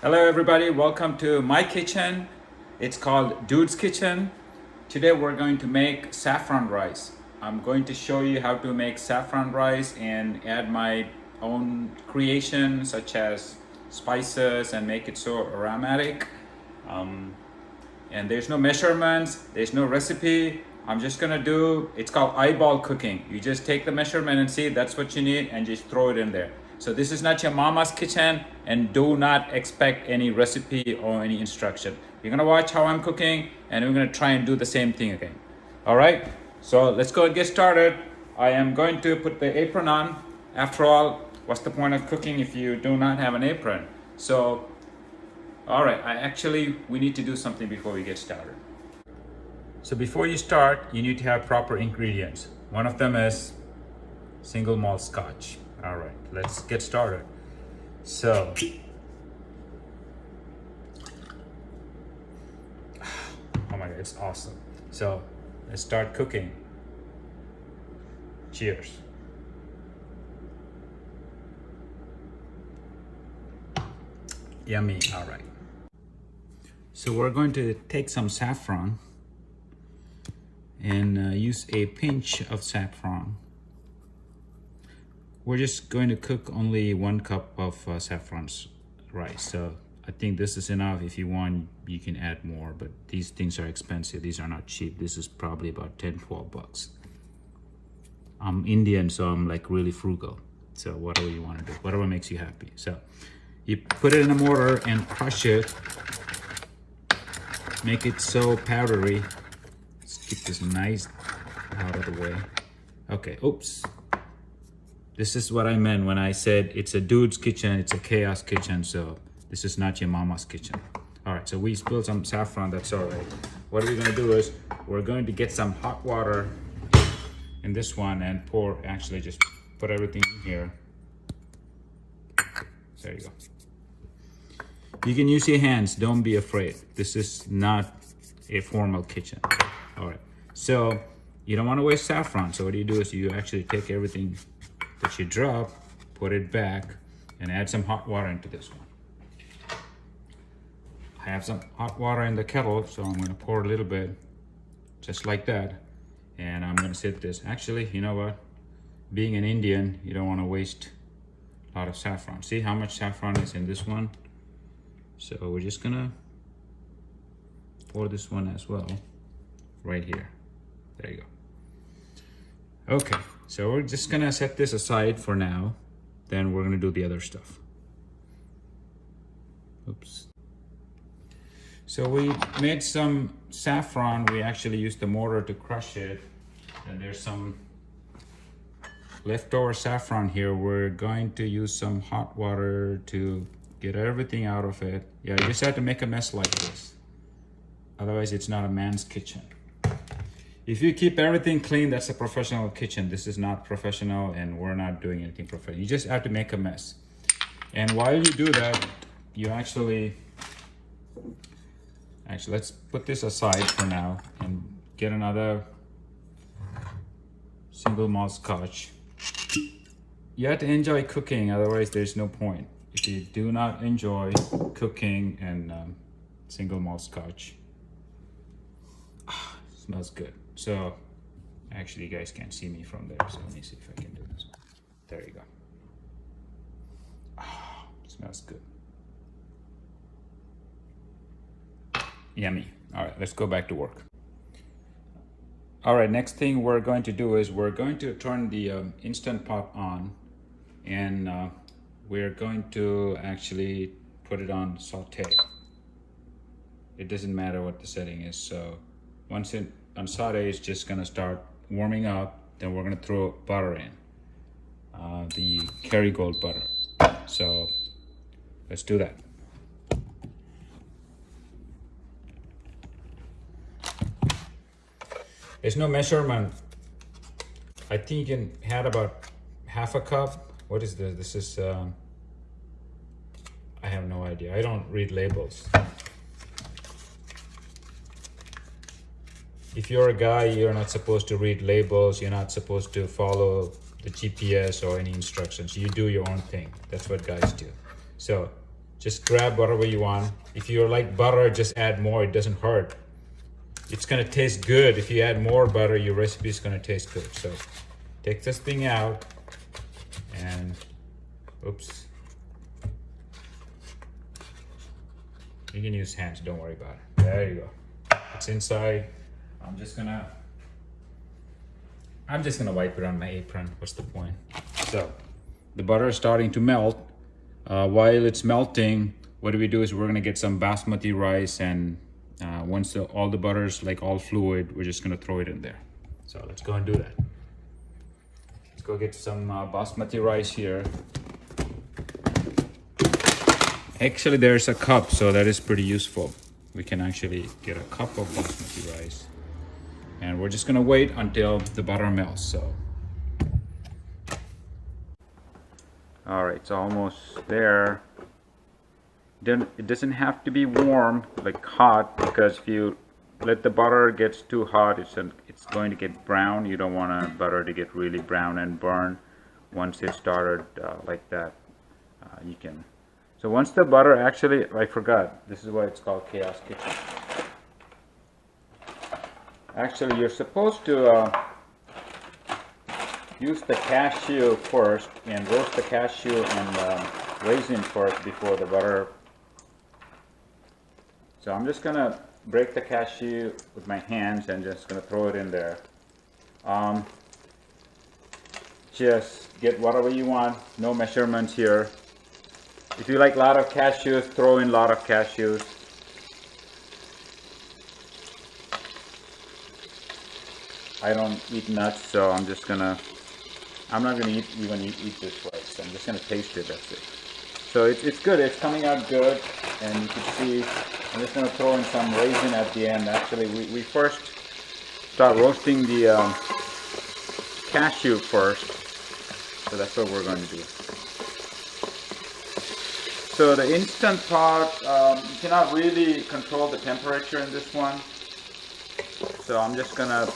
Hello everybody, welcome to my kitchen. It's called Dude's Kitchen. Today we're going to make saffron rice. I'm going to show you how to make saffron rice and add my own creation such as spices and make it so aromatic. And there's no measurements, there's no recipe. I'm just gonna it's called eyeball cooking. You just take the measurement and see that's what you need and just throw it in there. So this is not your mama's kitchen and do not expect any recipe or any instruction. You're gonna watch how I'm cooking and we're gonna try and do the same thing again. All right, so let's go and get started. I am going to put the apron on. After all, what's the point of cooking if you do not have an apron? So, all right, we need to do something before we get started. So before you start, you need to have proper ingredients. One of them is single malt Scotch. All right, let's get started. So, oh my God, it's awesome. So let's start cooking. Cheers. Yummy, all right. So we're going to take some saffron and use a pinch of saffron. We're just going to cook only 1 cup of saffron rice. So I think this is enough. If you want, you can add more, but these things are expensive. These are not cheap. This is probably about 10, 12 bucks. I'm Indian, so I'm like really frugal. So whatever you want to do, whatever makes you happy. So you put it in a mortar and crush it. Make it so powdery. Let's keep this nice out of the way. Okay, oops. This is what I meant when I said it's a dude's kitchen, it's a chaos kitchen, so this is not your mama's kitchen. All right, so we spilled some saffron, that's all right. What we're gonna do is we're going to get some hot water in this one and just put everything in here. There you go. You can use your hands, don't be afraid. This is not a formal kitchen. All right, so you don't wanna waste saffron, so what you do is you actually take everything that you drop, put it back, and add some hot water into this one. I have some hot water in the kettle, so I'm gonna pour a little bit, just like that, and I'm gonna set this. Actually, you know what? Being an Indian, you don't wanna waste a lot of saffron. See how much saffron is in this one? So we're just gonna pour this one as well, right here. There you go. Okay, so we're just gonna set this aside for now. Then we're gonna do the other stuff. Oops. So we made some saffron. We actually used the mortar to crush it. And there's some leftover saffron here. We're going to use some hot water to get everything out of it. Yeah, you just have to make a mess like this. Otherwise, it's not a man's kitchen. If you keep everything clean, that's a professional kitchen. This is not professional and we're not doing anything professional. You just have to make a mess. And while you do that, you actually, let's put this aside for now and get another single malt Scotch. You have to enjoy cooking, otherwise there's no point. If you do not enjoy cooking and single malt Scotch, smells good. So, actually, you guys can't see me from there, so let me see if I can do this. There you go. Oh, smells good. Yummy. All right, let's go back to work. All right, next thing we're going to do is we're going to turn the Instant Pot on, and we're going to actually put it on saute. It doesn't matter what the setting is, so once it on saute is just gonna start warming up, then we're gonna throw butter in, the Kerrygold butter. So let's do that. There's no measurement. I think you can add about half a cup. What is this? This is, I have no idea. I don't read labels. If you're a guy, you're not supposed to read labels. You're not supposed to follow the GPS or any instructions. You do your own thing. That's what guys do. So Just grab whatever you want. If you like butter, just add more. It doesn't hurt. It's gonna taste good. If you add more butter, your recipe is gonna taste good. So take this thing out and oops. You can use hands, don't worry about it. There you go. It's inside. I'm just gonna wipe it on my apron. What's the point? So the butter is starting to melt. While it's melting, what we do is we're gonna get some basmati rice, and once all the butter is like all fluid, we're just gonna throw it in there. So let's go and do that. Let's go get some basmati rice here. Actually, there's a cup, so that is pretty useful. We can actually get a cup of basmati rice. And we're just gonna wait until the butter melts, so. All right, it's almost there. Then it doesn't have to be warm, like hot, because if you let the butter gets too hot, it's going to get brown. You don't want butter to get really brown and burn. Once it started like that, you can. So once the butter actually, I forgot, this is why it's called Chaos Kitchen. Actually, you're supposed to use the cashew first and roast the cashew and raisin first before the butter. So I'm just gonna break the cashew with my hands and just gonna throw it in there. Just get whatever you want, no measurements here. If you like a lot of cashews, throw in a lot of cashews. I don't eat nuts, so I'm not gonna even eat this rice. I'm just gonna taste it, that's it. So it's good, it's coming out good, and you can see, I'm just gonna throw in some raisin at the end. Actually, we first start roasting the cashew first, so that's what we're going to do. So the instant pot, you cannot really control the temperature in this one. So I'm just gonna,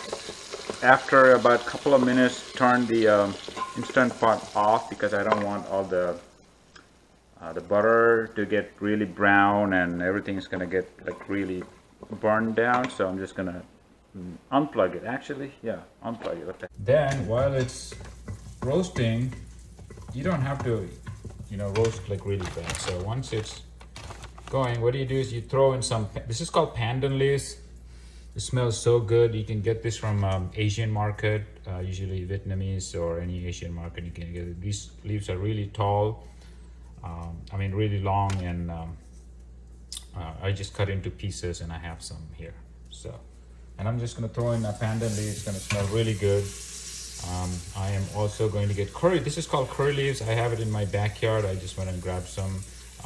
after about a couple of minutes, turn the instant pot off, because I don't want all the butter to get really brown and everything is gonna get like really burned down. So I'm just gonna unplug it. Actually, yeah, unplug it. Okay. Then while it's roasting, you don't have to, roast like really fast. So once it's going, what you do is you throw in some, this is called pandan leaves. It smells so good. You can get this from Asian market, usually Vietnamese or any Asian market. You can get it. These leaves are really tall, really long, and I just cut into pieces, and I have some here. So, and I'm just gonna throw in a pandan leaf. It's gonna smell really good. I am also going to get curry. This is called curry leaves. I have it in my backyard. I just went and grabbed some.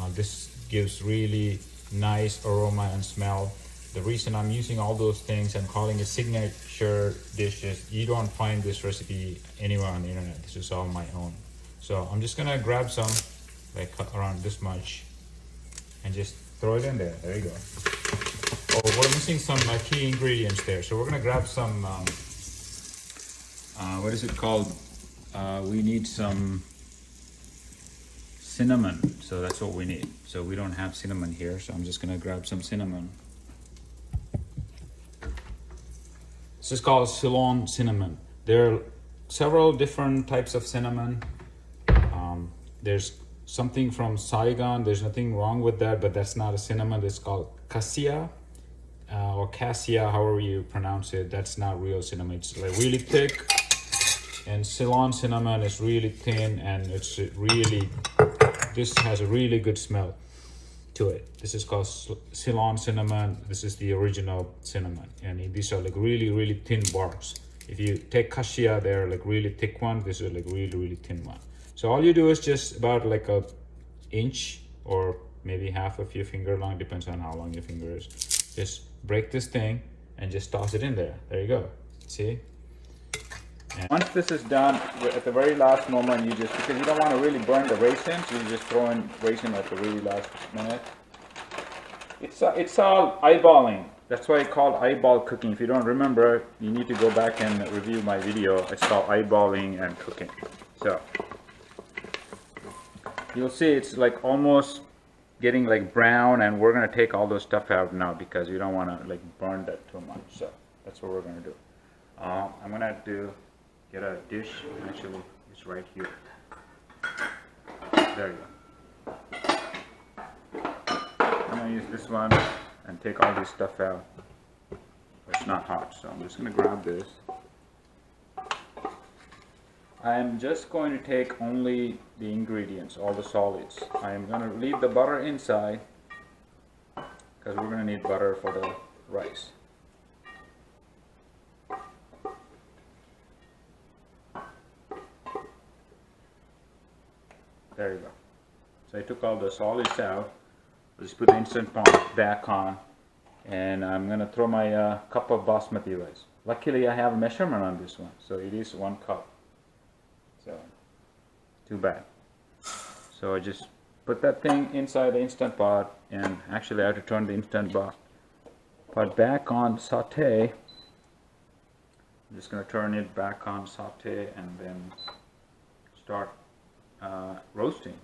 This gives really nice aroma and smell. The reason I'm using all those things and calling it signature dishes, you don't find this recipe anywhere on the internet. This is all my own. So I'm just gonna grab some, like around this much, and just throw it in there. There you go. Oh, we're missing some key ingredients there. So we're gonna grab some, what is it called? We need some cinnamon. So that's what we need. So we don't have cinnamon here. So I'm just gonna grab some cinnamon. This is called Ceylon Cinnamon. There are several different types of cinnamon. There's something from Saigon. There's nothing wrong with that, but that's not a cinnamon. It's called cassia or cassia, however you pronounce it. That's not real cinnamon. It's like really thick, and Ceylon cinnamon is really thin, and it's really, this has a really good smell to it. This is called Ceylon cinnamon. This is the original cinnamon, and these are like really thin barks. If you take cassia, they're like really thick one. This is like really thin one. So all you do is just about like a inch or maybe half of your finger long, depends on how long your finger is. Just break this thing and just toss it in there. There you go. See? And once this is done, at the very last moment, you just, because you don't want to really burn the raisins, you just throw in raisin at the really last minute. It's all eyeballing. That's why it's called eyeball cooking. If you don't remember, you need to go back and review my video. It's called eyeballing and cooking. So you'll see it's like almost getting like brown, and we're gonna take all those stuff out now because we don't want to like burn that too much. So that's what we're gonna do. I'm gonna get a dish. Actually, it's right here. There you go. I'm gonna use this one and take all this stuff out. It's not hot, so I'm just gonna grab this. I'm just going to take only the ingredients, all the solids. I'm going to leave the butter inside because we're going to need butter for the rice. There you go. So I took all the solids out. I'll just put the Instant Pot back on, and I'm going to throw my cup of Basmati rice. Luckily I have a measurement on this one, so it is 1 cup. So, too bad. So I just put that thing inside the Instant Pot, and actually I have to turn the Instant Pot back on saute. I'm just going to turn it back on saute and then start roasting.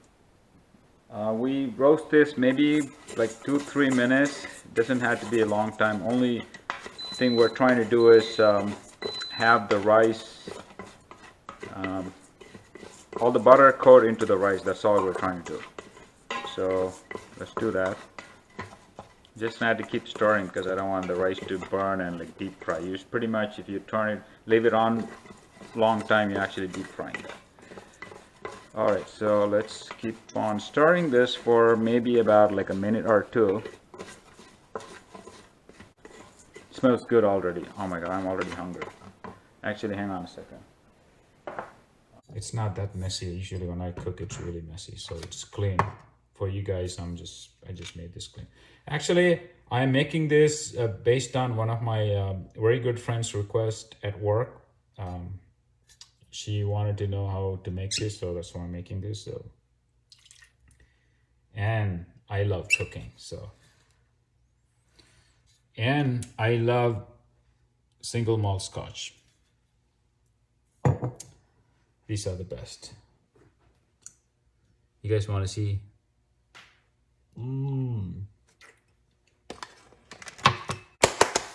We roast this maybe like 2-3 minutes. It doesn't have to be a long time. Only thing we're trying to do is have the rice, all the butter coat into the rice. That's all we're trying to do. So let's do that. Just have to keep stirring because I don't want the rice to burn and like deep fry. You pretty much, if you turn it, leave it on long time, you actually deep frying that. All right, so let's keep on stirring this for maybe about like a minute or two. Smells good already. Oh my god, I'm already hungry. Actually, hang on a second. It's not that messy. Usually when I cook, it's really messy, so it's clean. For you guys, I just made this clean. Actually, I'm making this based on one of my very good friends' request at work. She wanted to know how to make this, so that's why I'm making this. So, and I love cooking, so. And I love single malt Scotch. These are the best. You guys want to see?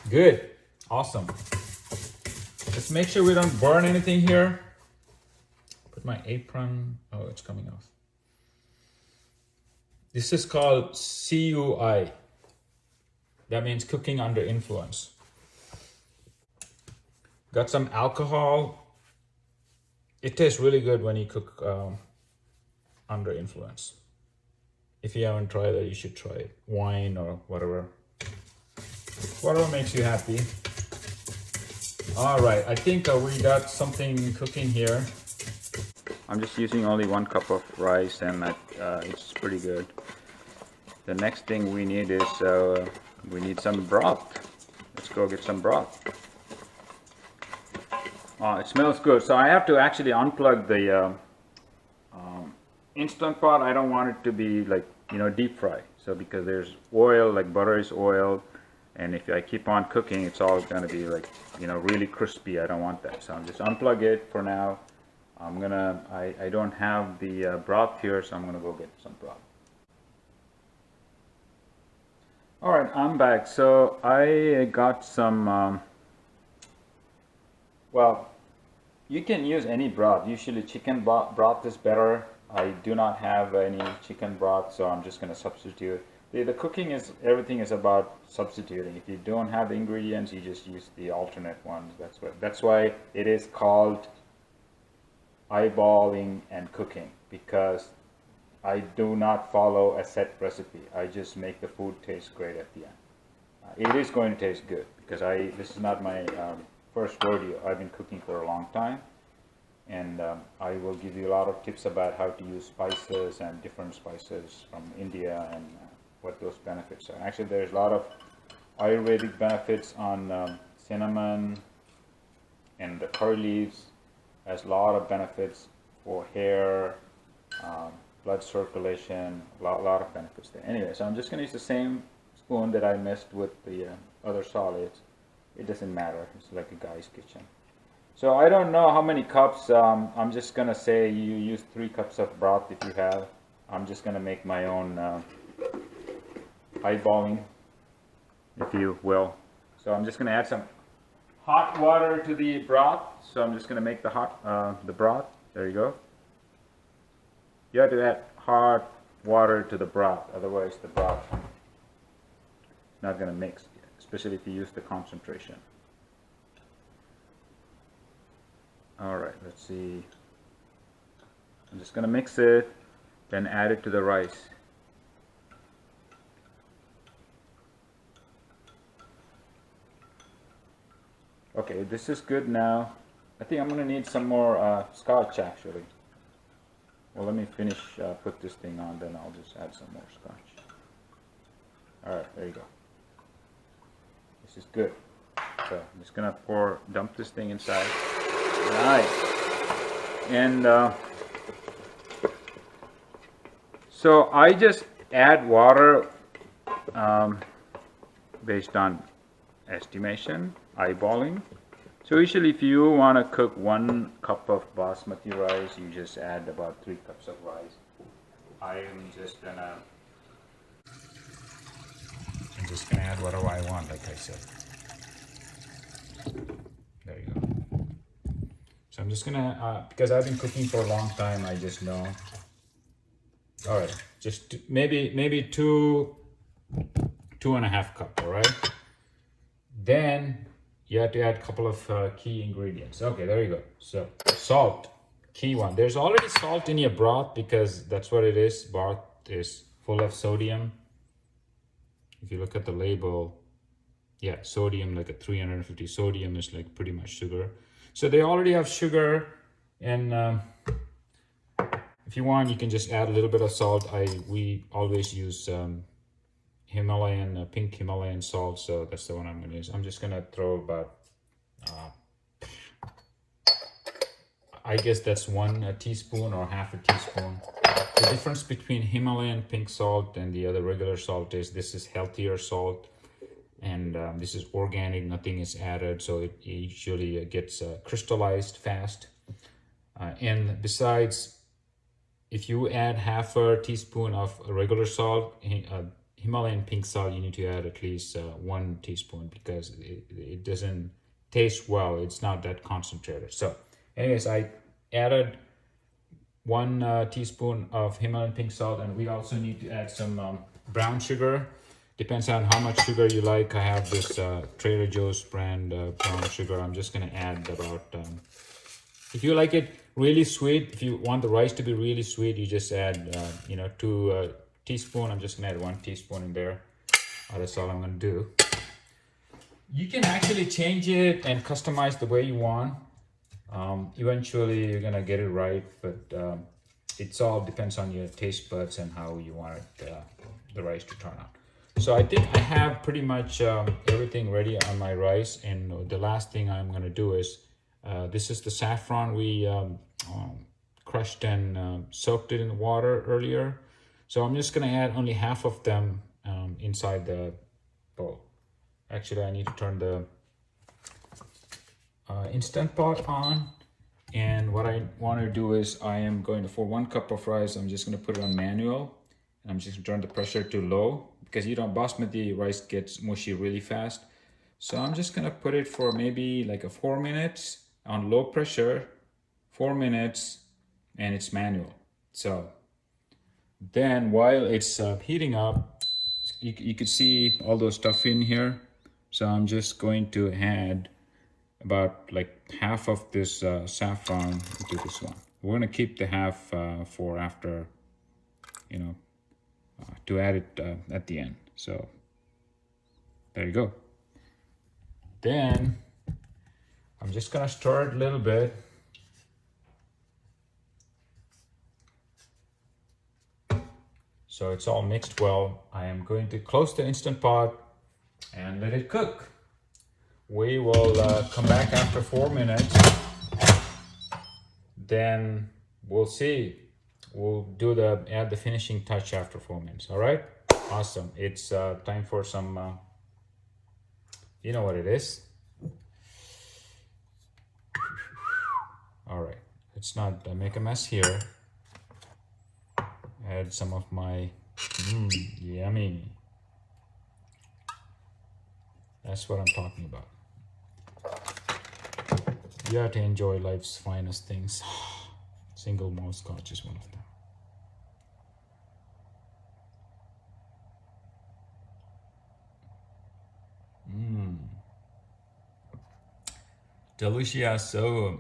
Good. Awesome. Let's make sure we don't burn anything here. Put my apron. Oh, it's coming off. This is called CUI. That means cooking under influence. Got some alcohol. It tastes really good when you cook under influence. If you haven't tried it, you should try it. Wine or whatever. Whatever makes you happy. All right, I think we got something cooking here. I'm just using only 1 cup of rice, and it's pretty good. The next thing we need is we need some broth. Let's go get some broth. It smells good. So I have to actually unplug the Instant Pot. I don't want it to be like, deep fry. So because there's oil, like butter is oil, and if I keep on cooking, it's all going to be like, really crispy. I don't want that. So I'm just unplug it for now. I don't have the broth here, so I'm gonna go get some broth. All right, I'm back. So I got some, well, you can use any broth. Usually chicken broth is better. I do not have any chicken broth, so I'm just gonna substitute. The cooking is, everything is about substituting. If you don't have the ingredients, you just use the alternate ones. That's why it is called eyeballing and cooking, because I do not follow a set recipe. I just make the food taste great at the end. It is going to taste good because this is not my first rodeo. I've been cooking for a long time, and I will give you a lot of tips about how to use spices and different spices from India and what those benefits are. Actually, there's a lot of Ayurvedic benefits on cinnamon and the curry leaves. Has a lot of benefits for hair, blood circulation, a lot of benefits there. Anyway, so I'm just going to use the same spoon that I messed with the other solids. It doesn't matter. It's like a guy's kitchen. So I don't know how many cups. I'm just going to say you use 3 cups of broth if you have. I'm just going to make my own eyeballing, if you will. So I'm just gonna add some hot water to the broth. So I'm just gonna make the broth. There you go. You have to add hot water to the broth, otherwise the broth is not gonna mix, especially if you use the concentration. All right, let's see. I'm just gonna mix it, then add it to the rice. Okay, this is good now. I think I'm gonna need some more Scotch actually. Well, let me finish, put this thing on, then I'll just add some more Scotch. All right, there you go. This is good. So I'm just gonna dump this thing inside. Nice. And so I just add water based on estimation, eyeballing. So usually if you want to cook 1 cup of basmati rice, you just add about 3 cups of rice. I'm just gonna add whatever I want, like I said. There you go. So I'm just gonna, because I've been cooking for a long time, I just know. All right, just maybe 2.5 cups, all right? Then you have to add a couple of key ingredients. Okay, there you go. So salt, key one. There's already salt in your broth because that's what it is. Broth is full of sodium. If you look at the label, yeah, sodium, like a 350 sodium is like pretty much sugar. So they already have sugar, and if you want, you can just add a little bit of salt. We always use Himalayan, pink Himalayan salt, so that's the one I'm gonna use. I'm just gonna throw about, I guess that's 1 teaspoon or half a teaspoon. The difference between Himalayan pink salt and the other regular salt is this is healthier salt, and this is organic, nothing is added, so it usually gets crystallized fast. And besides, if you add half a teaspoon of regular salt, Himalayan pink salt, you need to add at least 1 teaspoon because it doesn't taste well. It's not that concentrated. So anyways, I added 1 teaspoon of Himalayan pink salt, and we also need to add some brown sugar. Depends on how much sugar you like. I have this Trader Joe's brand brown sugar. I'm just gonna add about, if you like it really sweet, if you want the rice to be really sweet, you just add 2 teaspoon. I'm just gonna add 1 teaspoon in there. That's all I'm gonna do. You can actually change it and customize the way you want. Eventually you're gonna get it right, but it's all depends on your taste buds and how you want it, the rice to turn out. So I think I have pretty much everything ready on my rice, and the last thing I'm gonna do is this is the saffron we crushed and soaked it in the water earlier. So I'm just gonna add only half of them inside the bowl. Actually, I need to turn the Instant Pot on. And what I want to do is I am going to, for 1 cup of rice, I'm just going to put it on manual. And I'm just going to turn the pressure to low because basmati rice gets mushy really fast. So I'm just going to put it for maybe like 4 minutes on low pressure, 4 minutes, and it's manual. So then while it's heating up, you could see all those stuff in here. So I'm just going to add about like half of this saffron into this one. We're gonna keep the half for after, to add it at the end. So there you go. Then I'm just gonna stir it a little bit. So it's all mixed well. I am going to close the Instant Pot and let it cook. We will come back after 4 minutes. Then we'll see. We'll add the finishing touch after 4 minutes. All right? Awesome. It's time for some, you know what it is. All right. Let's not make a mess here. Add some of my yummy That's what I'm talking about. You have to enjoy life's finest things. Single malt Scotch is one of them. Delicioso.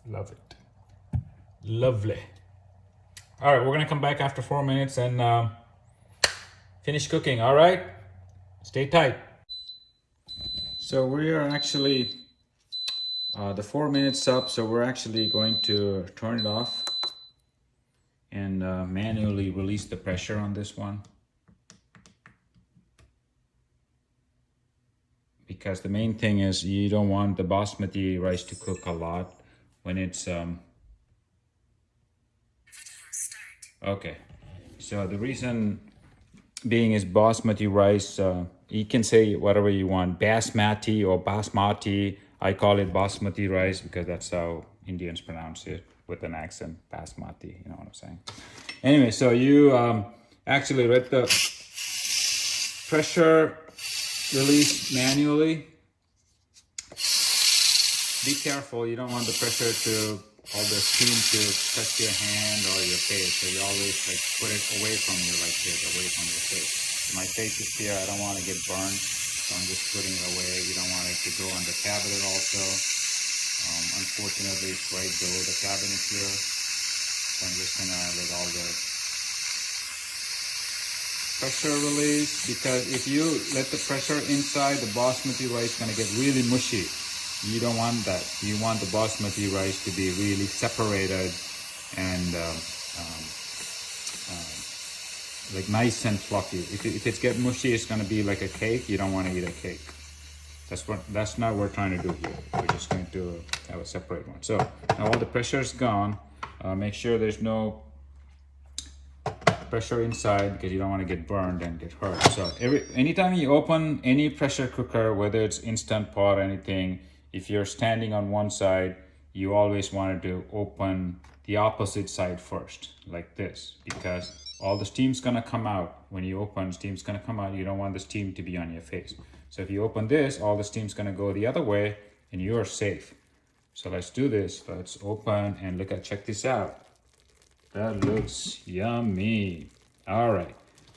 Love it. Lovely. All right, we're gonna come back after 4 minutes and finish cooking. All right, stay tight. So we are actually the 4 minutes up. So we're actually going to turn it off and manually release the pressure on this one, because the main thing is you don't want the basmati rice to cook a lot when it's okay. So the reason being is basmati rice, you can say whatever you want, basmati or basmati. I call it basmati rice because that's how Indians pronounce it with an accent, basmati, you know what I'm saying? Anyway, so you actually let the pressure release manually. Be careful, you don't want the pressure to, all the steam to touch your hand or your face. So you always like put it away from you like this, away from your face. My face is here, I don't want to get burned, so I'm just putting it away. You don't want it to go on the cabinet also. Unfortunately, it's right below the cabinet here. So I'm just gonna let all the pressure release, because if you let the pressure inside, the basmati rice is gonna get really mushy. You don't want that. You want the basmati rice to be really separated and like nice and fluffy. If it's get mushy, it's gonna be like a cake. You don't want to eat a cake. That's not what we're trying to do here. We're just going to have a separate one. So now all the pressure is gone. Make sure there's no pressure inside because you don't want to get burned and get hurt. So anytime you open any pressure cooker, whether it's Instant Pot or anything, if you're standing on one side, you always want to open the opposite side first, like this, because all the steam's gonna come out. When you open, steam's gonna come out. You don't want the steam to be on your face. So if you open this, all the steam's gonna go the other way and you're safe. So let's do this. Let's open and check this out. That looks yummy. All right,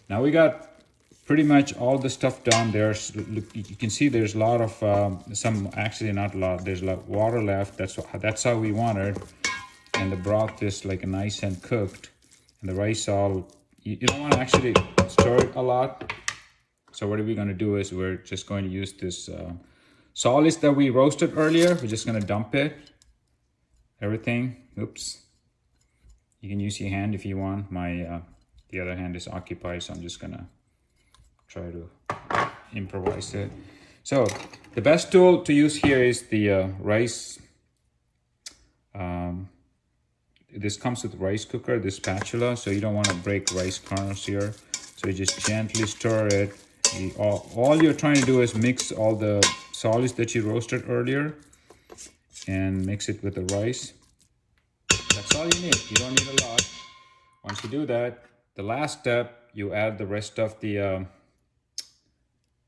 now we got pretty much all the stuff done. You can see there's a lot of some, actually not a lot, there's water left. That's how we wanted. And the broth is like nice and cooked, and the rice you don't want to actually stir it a lot. So what are we going to do is we're just going to use this solids that we roasted earlier. We're just going to dump it, everything. Oops. You can use your hand if you want. The other hand is occupied, so I'm just gonna try to improvise it. So the best tool to use here is the rice. This comes with rice cooker, this spatula, so you don't want to break rice kernels here. So you just gently stir it. All you're trying to do is mix all the solids that you roasted earlier and mix it with the rice. That's all you need. You don't need a lot. Once you do that, the last step, you add the rest of the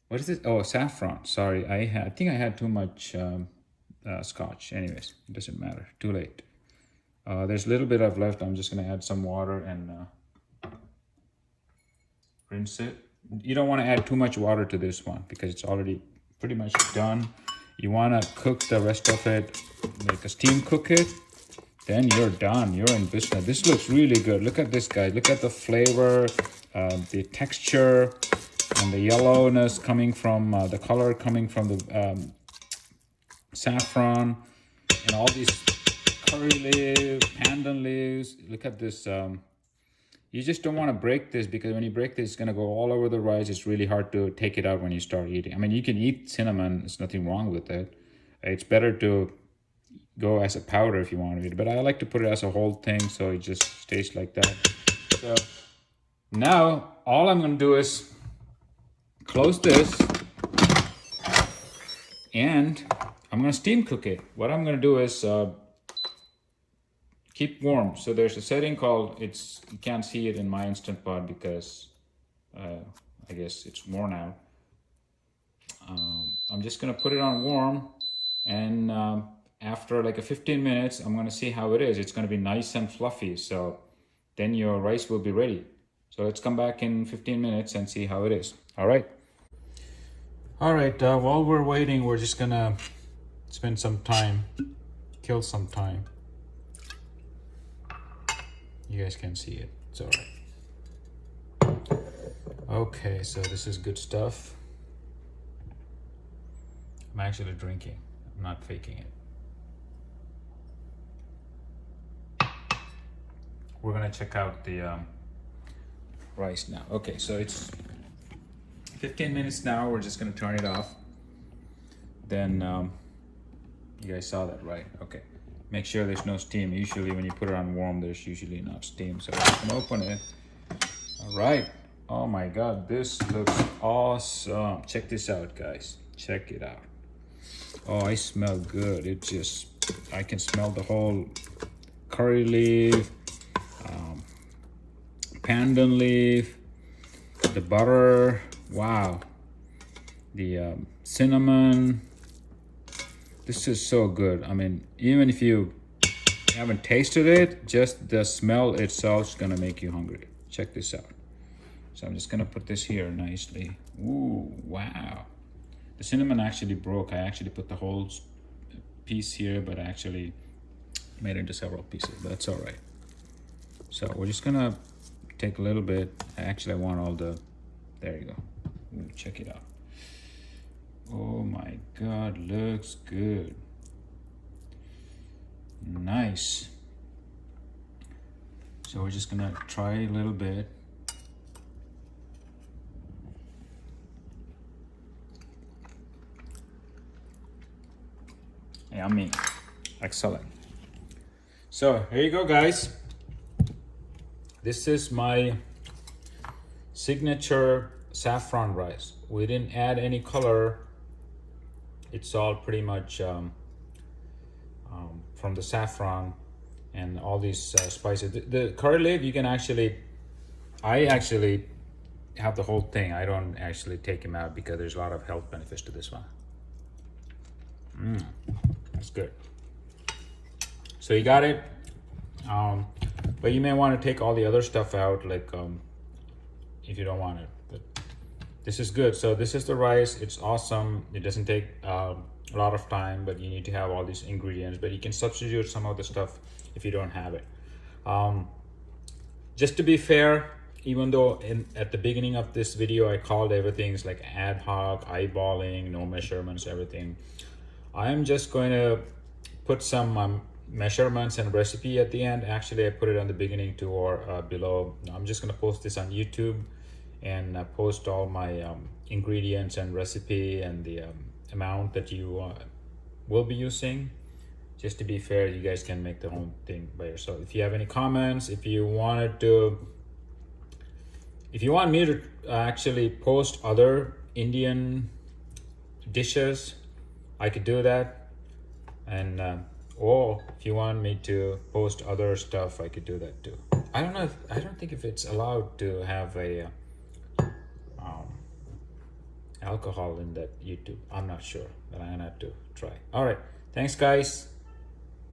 what is it? Oh, saffron. Sorry, I think I had too much Scotch. Anyways, it doesn't matter. Too late. There's a little bit of left. I'm just gonna add some water and rinse it. You don't want to add too much water to this one because it's already pretty much done. You want to cook the rest of it, like a steam cook it. Then you're done. You're in business. This looks really good. Look at this, guys. Look at the flavor, the texture, and the yellowness coming from the color coming from the saffron, and all these curry leaves, pandan leaves. Look at this. You just don't want to break this because when you break this, it's going to go all over the rice. It's really hard to take it out when you start eating. I mean, you can eat cinnamon. There's nothing wrong with it. It's better to go as a powder if you want to eat it. But I like to put it as a whole thing so it just stays like that. So now all I'm going to do is close this and I'm going to steam cook it. What I'm going to do is keep warm. So there's a setting called, you can't see it in my Instant Pot because I guess it's worn out. I'm just gonna put it on warm, and after like a 15 minutes, I'm gonna see how it is. It's gonna be nice and fluffy, so then your rice will be ready. So let's come back in 15 minutes and see how it is. All right. All right, while we're waiting, we're just gonna spend some time, kill some time. You guys can see it, it's all right. Okay, so this is good stuff. I'm actually drinking, I'm not faking it. We're gonna check out the rice now. Okay, so it's 15 minutes now. We're just gonna turn it off. Then you guys saw that, right? Okay. Make sure there's no steam. Usually when you put it on warm, there's usually not steam. So I'm gonna open it. All right. Oh my God, this looks awesome. Check this out, guys. Check it out. Oh, I smell good. It just, I can smell the whole curry leaf, pandan leaf, the butter. Wow. The cinnamon. This is so good. I mean, even if you haven't tasted it, just the smell itself is gonna make you hungry. Check this out. So I'm just gonna put this here nicely. Ooh, wow. The cinnamon actually broke. I actually put the whole piece here, but I actually made it into several pieces. That's all right. So we're just gonna take a little bit. Actually, I want all the, there you go. Ooh, check it out. Oh my God, looks good. Nice. So we're just gonna try a little bit. Yummy. Excellent. So here you go, guys. This is my signature saffron rice. We didn't add any color. It's all pretty much from the saffron and all these spices. The curry leaf, you can actually, I actually have the whole thing. I don't actually take them out because there's a lot of health benefits to this one. That's good. So you got it. But you may want to take all the other stuff out, like if you don't want it. But this is good. So this is the rice. It's awesome. It doesn't take a lot of time, but you need to have all these ingredients. But you can substitute some of the stuff if you don't have it. Just to be fair, even though at the beginning of this video I called everything's like ad hoc, eyeballing, no measurements, everything, I am just going to put some measurements and recipe at the end. Actually, I put it on the beginning too, or below. I'm just going to post this on YouTube and post all my ingredients and recipe and the amount that you will be using. Just to be fair, you guys can make the whole thing by yourself. If you have any comments, if you want me to actually post other Indian dishes, I could do that. And or if you want me to post other stuff, I could do that too. I don't think if it's allowed to have a alcohol in that YouTube. I'm not sure, but I'm gonna have to try. All right, thanks guys.